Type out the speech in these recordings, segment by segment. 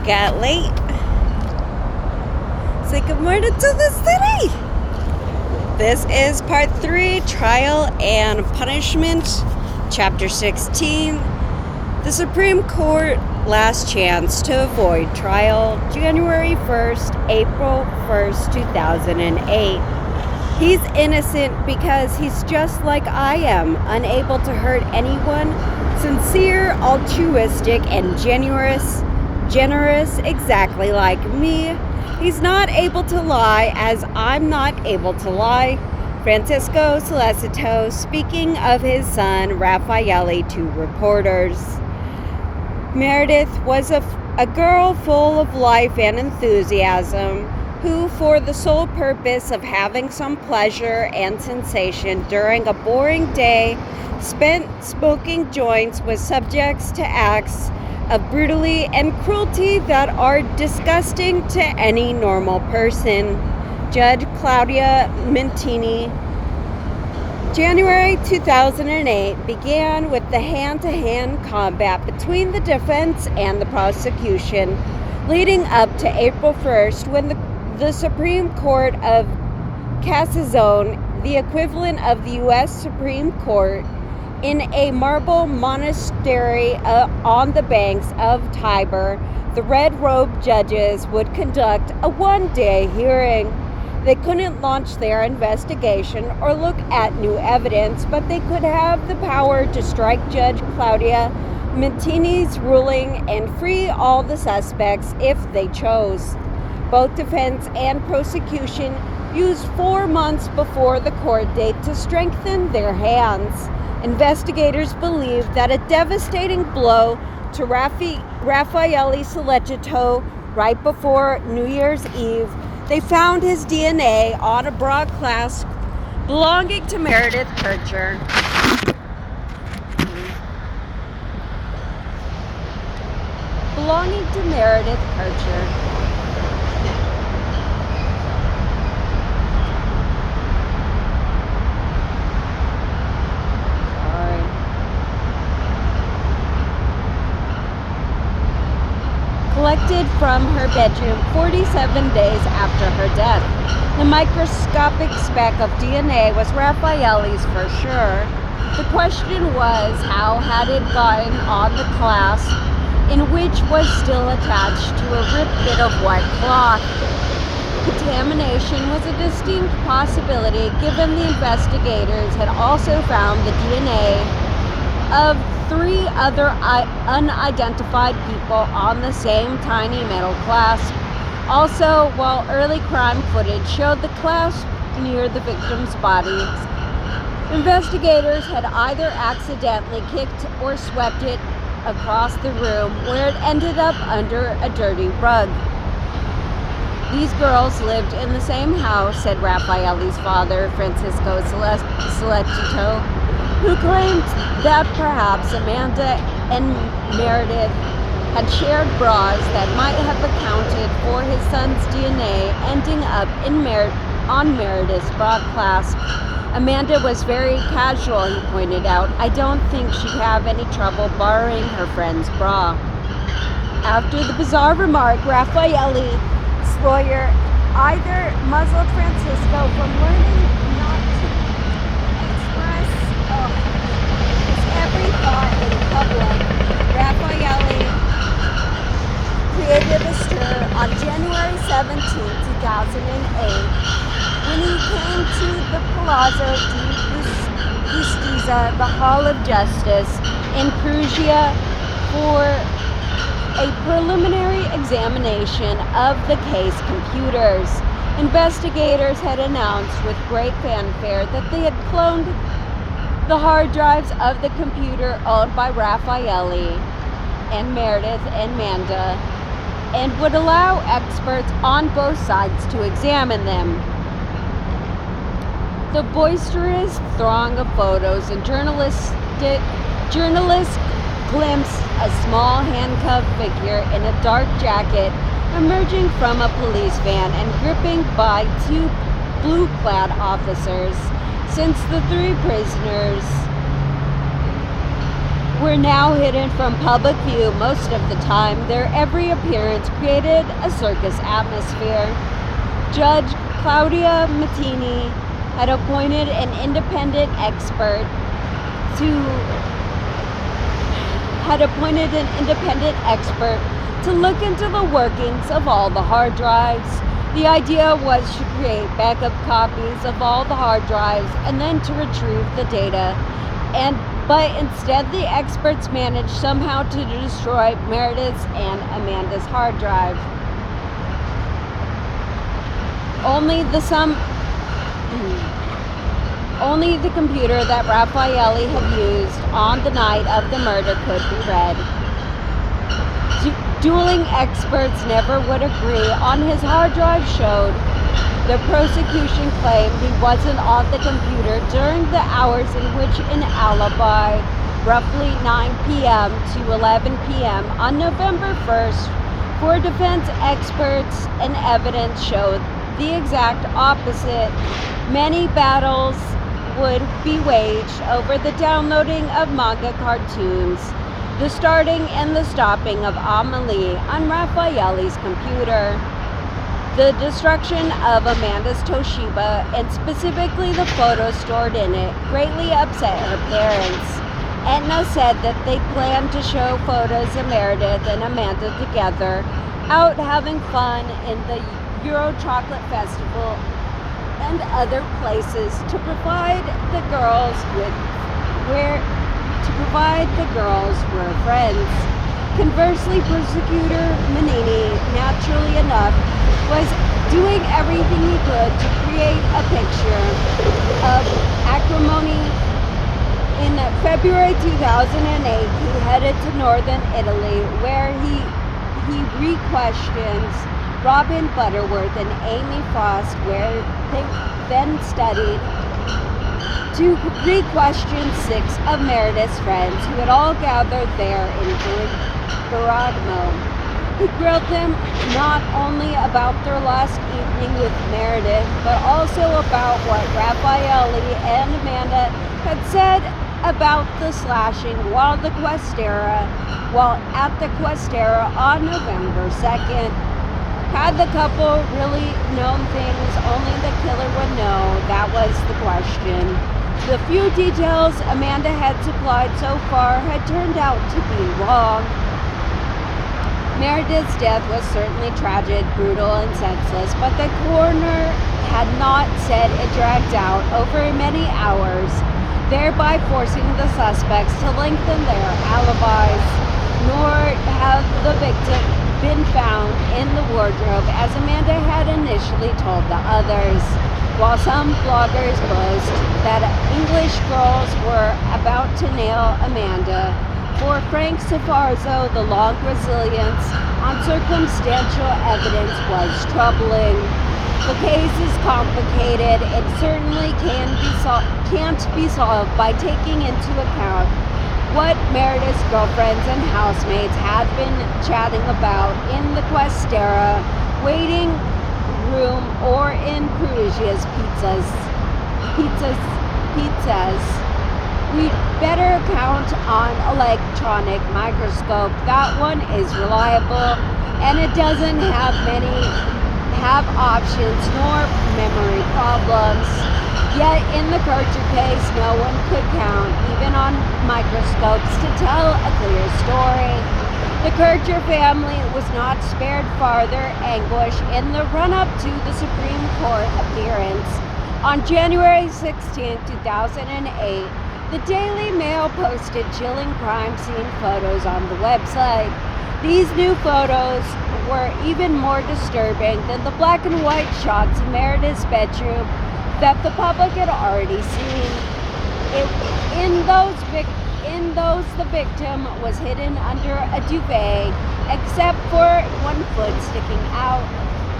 got late. Say good morning to the city. This is part 3, Trial and Punishment, Chapter 16. The Supreme Court last chance to avoid trial, January 1st, April 1st, 2008. He's innocent because he's just like I am, unable to hurt anyone, sincere, altruistic, and generous, exactly like me. He's not able to lie as I'm not able to lie. Francisco Solicito speaking of his son Raffaele to reporters. Meredith was a girl full of life and enthusiasm who, for the sole purpose of having some pleasure and sensation during a boring day spent smoking joints, was subject to acts of brutality and cruelty that are disgusting to any normal person. Judge Claudia Mentini. January 2008 began with the hand-to-hand combat between the defense and the prosecution, leading up to April 1st when the Supreme Court of Cassation, the equivalent of the U.S. Supreme Court, in a marble monastery on the banks of Tiber, the red-robed judges would conduct a one-day hearing. They couldn't launch their investigation or look at new evidence, but they could have the power to strike Judge Claudia Mentini's ruling and free all the suspects if they chose. Both defense and prosecution used 4 months before the court date to strengthen their hands. Investigators believe that a devastating blow to Raffaele Solicito right before New Year's Eve, they found his DNA on a bra clasp belonging to meredithkercher. Belonging to meredithkercher. Collected from her bedroom 47 days after her death. The microscopic speck of DNA was Raffaele's for sure. The question was, how had it gotten on the clasp, in which was still attached to a ripped bit of white cloth? Contamination was a distinct possibility, given the investigators had also found the DNA of 3 other unidentified people on the same tiny metal clasp. Also, while early crime footage showed the clasp near the victim's body, investigators had either accidentally kicked or swept it across the room, where it ended up under a dirty rug. These girls lived in the same house, said Raffaele's father, Francisco Solicito, who claimed that perhaps Amanda and Meredith had shared bras that might have accounted for his son's DNA ending up on Meredith's bra clasp. Amanda was very casual, he pointed out. I don't think she'd have any trouble borrowing her friend's bra. After the bizarre remark, Raffaele's lawyer either muzzled Francisco from learning not to express his every thought in public. Raffaele created a stir on January 17, 2008, when he came to the Palazzo di Giustizia, the Hall of Justice in Perugia, for a preliminary examination of the case computers. Investigators had announced with great fanfare that they had cloned the hard drives of the computer owned by Raffaele and Meredith and Amanda, and would allow experts on both sides to examine them. The boisterous throng of photos and journalists glimpsed a small handcuffed figure in a dark jacket emerging from a police van and gripping by 2 blue-clad officers. Since the 3 prisoners were now hidden from public view most of the time. Their every appearance created a circus atmosphere. Judge Claudia Mattini had appointed an independent expert to look into the workings of all the hard drives. The idea was to create backup copies of all the hard drives and then to retrieve the data. But instead, the experts managed somehow to destroy Meredith's and Amanda's hard drive. Only the computer that Raffaele had used on the night of the murder could be read. Dueling experts never would agree on his hard drive showed. The prosecution claimed he wasn't on the computer during the hours in which an alibi, roughly 9 p.m. to 11 p.m. on November 1st, for defense experts and evidence showed the exact opposite. Many battles would be waged over the downloading of manga cartoons, the starting and the stopping of Amelie on Raffaele's computer. The destruction of Amanda's Toshiba, and specifically the photos stored in it, greatly upset her parents. Edna said that they planned to show photos of Meredith and Amanda together, out having fun in the Euro Chocolate Festival and other places to provide the girls were friends. Conversely, prosecutor Manini, naturally enough, was doing everything he could to create a picture of acrimony. In February 2008, he headed to northern Italy, where he re-questions Robin Butterworth and Amy Frost, where they then studied, to re-question 6 of Meredith's friends who had all gathered there in Bergamo. He grilled them not only about their last evening with Meredith, but also about what Raffaele and Amanda had said about the slashing while at the Questera on November 2nd. Had the couple really known things only the killer would know? That was the question. The few details Amanda had supplied so far had turned out to be wrong. Meredith's death was certainly tragic, brutal, and senseless, but the coroner had not said it dragged out over many hours, thereby forcing the suspects to lengthen their alibis, nor have the victim been found in the wardrobe as Amanda had initially told the others. While some bloggers boast that English girls were about to nail Amanda, for Frank Sforza, the long resilience on circumstantial evidence was troubling. The case is complicated. It certainly can't be solved by taking into account what Meredith's girlfriends and housemates had been chatting about in the Questera waiting room or in Perugia's pizzas. We'd better count on electronic microscope. That one is reliable, and it doesn't have options nor memory problems. Yet in the Kercher case, no one could count, even on microscopes, to tell a clear story. The Kercher family was not spared farther anguish in the run-up to the Supreme Court appearance. On January 16, 2008, the Daily Mail posted chilling crime scene photos on the website. These new photos were even more disturbing than the black and white shots of Meredith's bedroom that the public had already seen. In those, the victim was hidden under a duvet, except for one foot sticking out.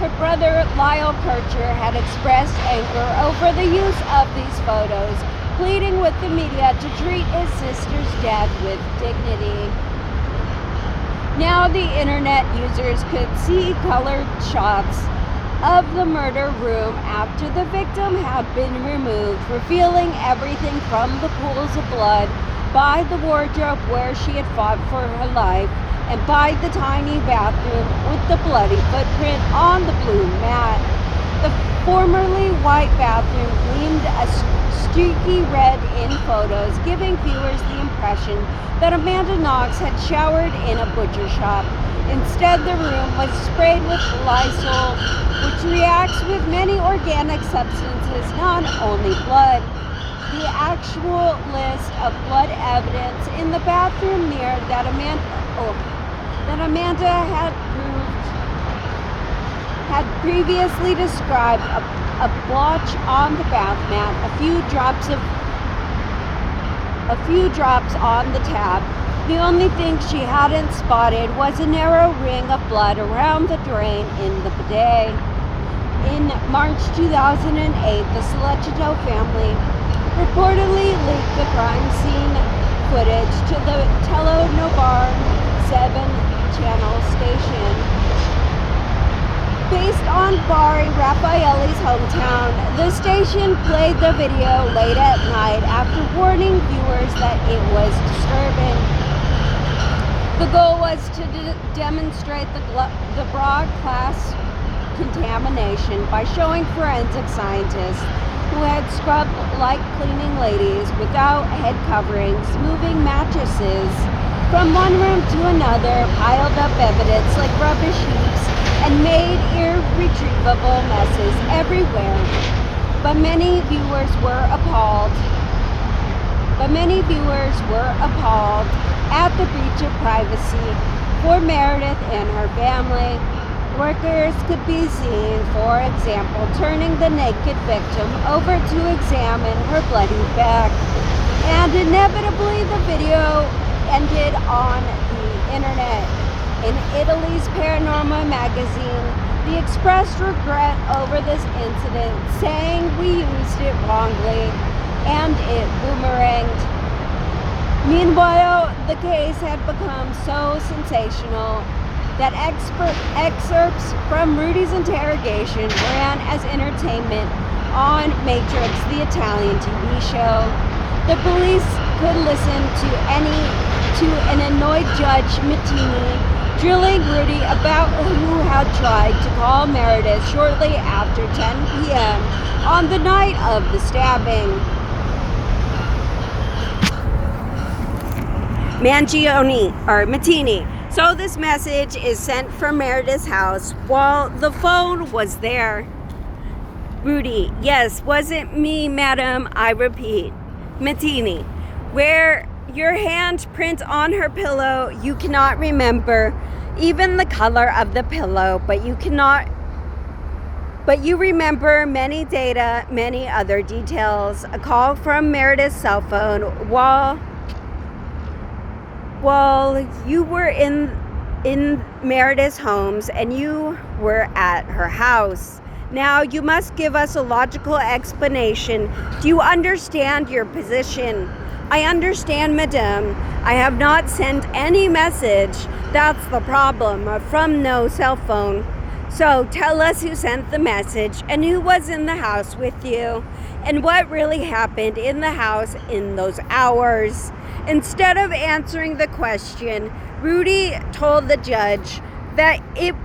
Her brother, Lyle Kercher, had expressed anger over the use of these photos, pleading with the media to treat his sister's death with dignity. Now the internet users could see colored shots of the murder room after the victim had been removed, revealing everything from the pools of blood by the wardrobe where she had fought for her life, and by the tiny bathroom with the bloody footprint on the blue mat. The formerly white bathroom gleamed a streaky red in photos, giving viewers the impression that Amanda Knox had showered in a butcher shop. Instead, the room was sprayed with Lysol, which reacts with many organic substances, not only blood. The actual list of blood evidence in the bathroom mirror that Amanda had previously described a blotch on the bath mat, a few drops on the tab. The only thing she hadn't spotted was a narrow ring of blood around the drain in the bidet. In March 2008, the Selecchino family reportedly leaked the crime scene footage to the Telenovar 7 channel station. Based on Barry Raffaelli's hometown, the station played the video late at night after warning viewers that it was disturbing. The goal was to demonstrate the broad class contamination by showing forensic scientists who had scrubbed like cleaning ladies without head coverings, moving mattresses from one room to another, piled up evidence like rubbish heaps, and made irretrievable messes everywhere. But many viewers were appalled at the breach of privacy for Meredith and her family. Workers could be seen, for example, turning the naked victim over to examine her bloody back. And inevitably, the video ended on the internet. In Italy's Paranormal magazine, they expressed regret over this incident, saying we used it wrongly and it boomeranged. Meanwhile, the case had become so sensational that excerpts from Rudy's interrogation ran as entertainment on Matrix, the Italian TV show. The police could listen to an annoyed Judge Mattini drilling Rudy about who had tried to call Meredith shortly after 10 p.m. on the night of the stabbing. Mattini. So this message is sent from Meredith's house while the phone was there. Rudy, yes, wasn't me, madam, I repeat. Mattini, where your handprint on her pillow, you cannot remember even the color of the pillow, but you remember many data, many other details. A call from Meredith's cell phone while you were in Meredith's homes and you were at her house. Now you must give us a logical explanation. Do you understand your position? I understand, madame. I have not sent any message. That's the problem, from no cell phone. So tell us who sent the message and who was in the house with you and what really happened in the house in those hours. Instead of answering the question, Rudy told the judge that if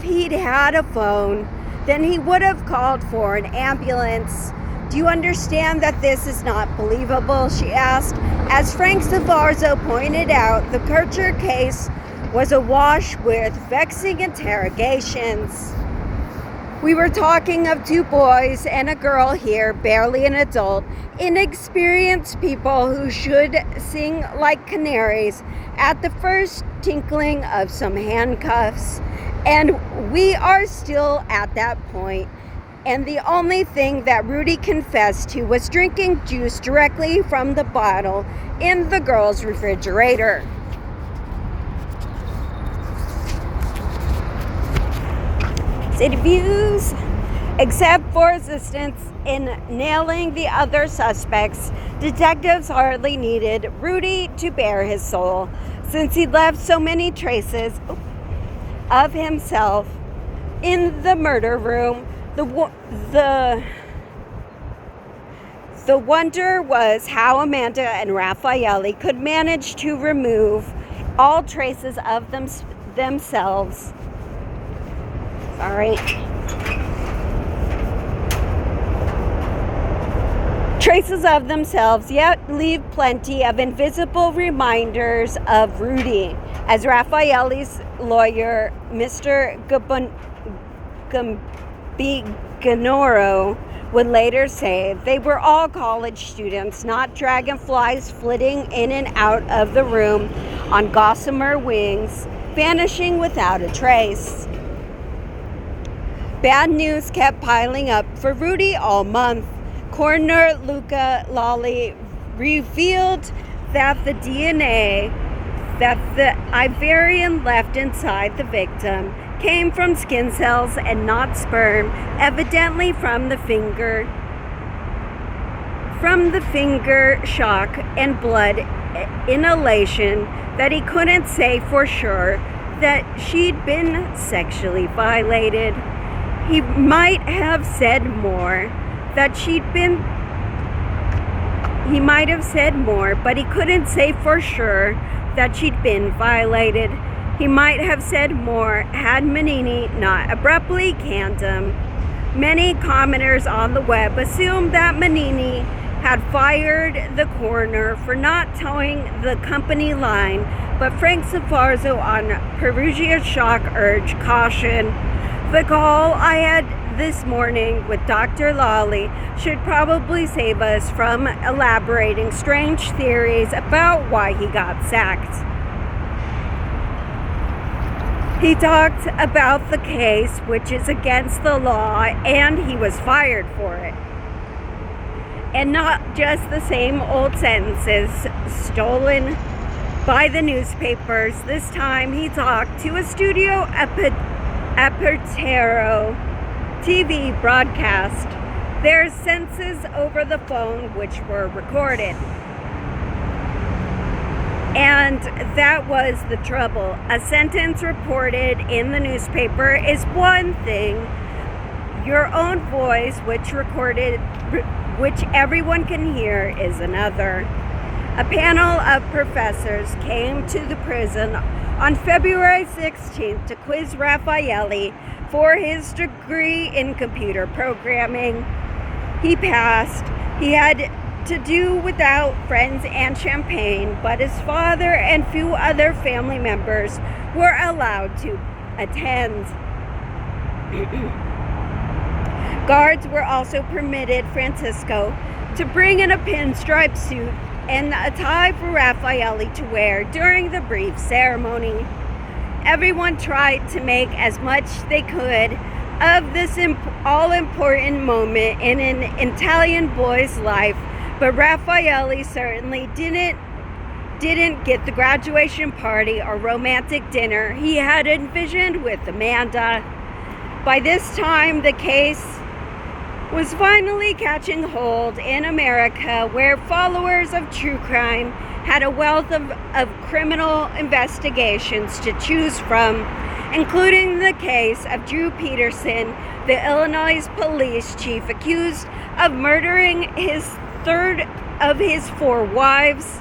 he'd had a phone, then he would have called for an ambulance. Do you understand that this is not believable? She asked. As Frank Savarzo pointed out, the Kercher case was awash with vexing interrogations. We were talking of two boys and a girl here, barely an adult, inexperienced people who should sing like canaries at the first tinkling of some handcuffs. And we are still at that point. And the only thing that Rudy confessed to was drinking juice directly from the bottle in the girl's refrigerator. City views. Except for assistance in nailing the other suspects, detectives hardly needed Rudy to bare his soul, since he left so many traces of himself The wonder was how Amanda and Raffaele could manage to remove all traces of themselves. Traces of themselves, yet leave plenty of invisible reminders of Rudy. As Raffaele's lawyer, Mr. Gambigionoro, would later say, they were all college students, not dragonflies flitting in and out of the room on gossamer wings, vanishing without a trace. Bad news kept piling up for Rudy all month. Coroner Luca Lolli revealed that the DNA that the Ivorian left inside the victim came from skin cells and not sperm, evidently from the finger shock and blood inhalation, that he couldn't say for sure that she'd been sexually violated. He might have said more, but he couldn't say for sure that she'd been violated. He might have said more had Manini not abruptly canned him. Many commenters on the web assumed that Manini had fired the coroner for not towing the company line, but Frank Sforza on Perugia Shock urged caution. The call I had this morning with Dr. Lolli should probably save us from elaborating strange theories about why he got sacked. He talked about the case, which is against the law, and he was fired for it. And not just the same old sentences stolen by the newspapers. This time he talked to a studio Apertero TV broadcast. Their sentences over the phone, which were recorded. And that was the trouble. A sentence reported in the newspaper is one thing. Your own voice, which everyone can hear, is another. A panel of professors came to the prison on February 16th to quiz Raffaele for his degree in computer programming. He passed. He had to do without friends and champagne, but his father and few other family members were allowed to attend. Guards were also permitted Francisco to bring in a pinstripe suit and a tie for Raffaele to wear during the brief ceremony. Everyone tried to make as much they could of this all-important moment in an Italian boy's life, but Raffaele certainly didn't get the graduation party or romantic dinner he had envisioned with Amanda. By this time, the case was finally catching hold in America, where followers of true crime had a wealth of criminal investigations to choose from, including the case of Drew Peterson, the Illinois police chief accused of murdering his third of his 4 wives.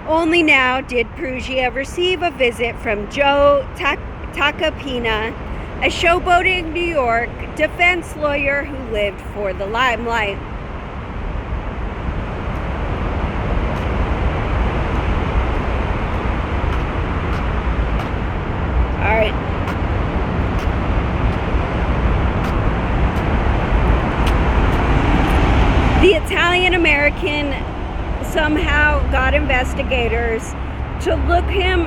Only now did Perugia receive a visit from Joe Tacopina, a showboating New York defense lawyer who lived for the limelight. All right. The Italian-American somehow got investigators to let him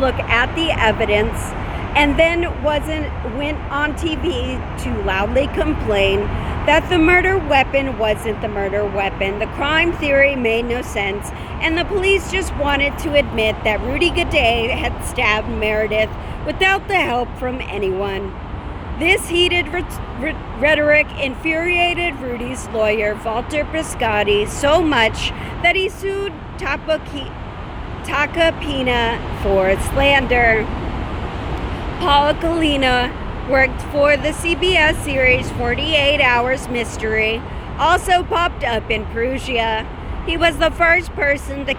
look at the evidence, and then went on TV to loudly complain that the murder weapon wasn't the murder weapon. The crime theory made no sense, and the police just wanted to admit that Rudy Gaudet had stabbed Meredith without the help from anyone. This heated rhetoric infuriated Rudy's lawyer, Walter Biscotti, so much that he sued Tacopina for slander. Paula Collina, worked for the CBS series 48 Hours Mystery, also popped up in Perugia. He was the first person to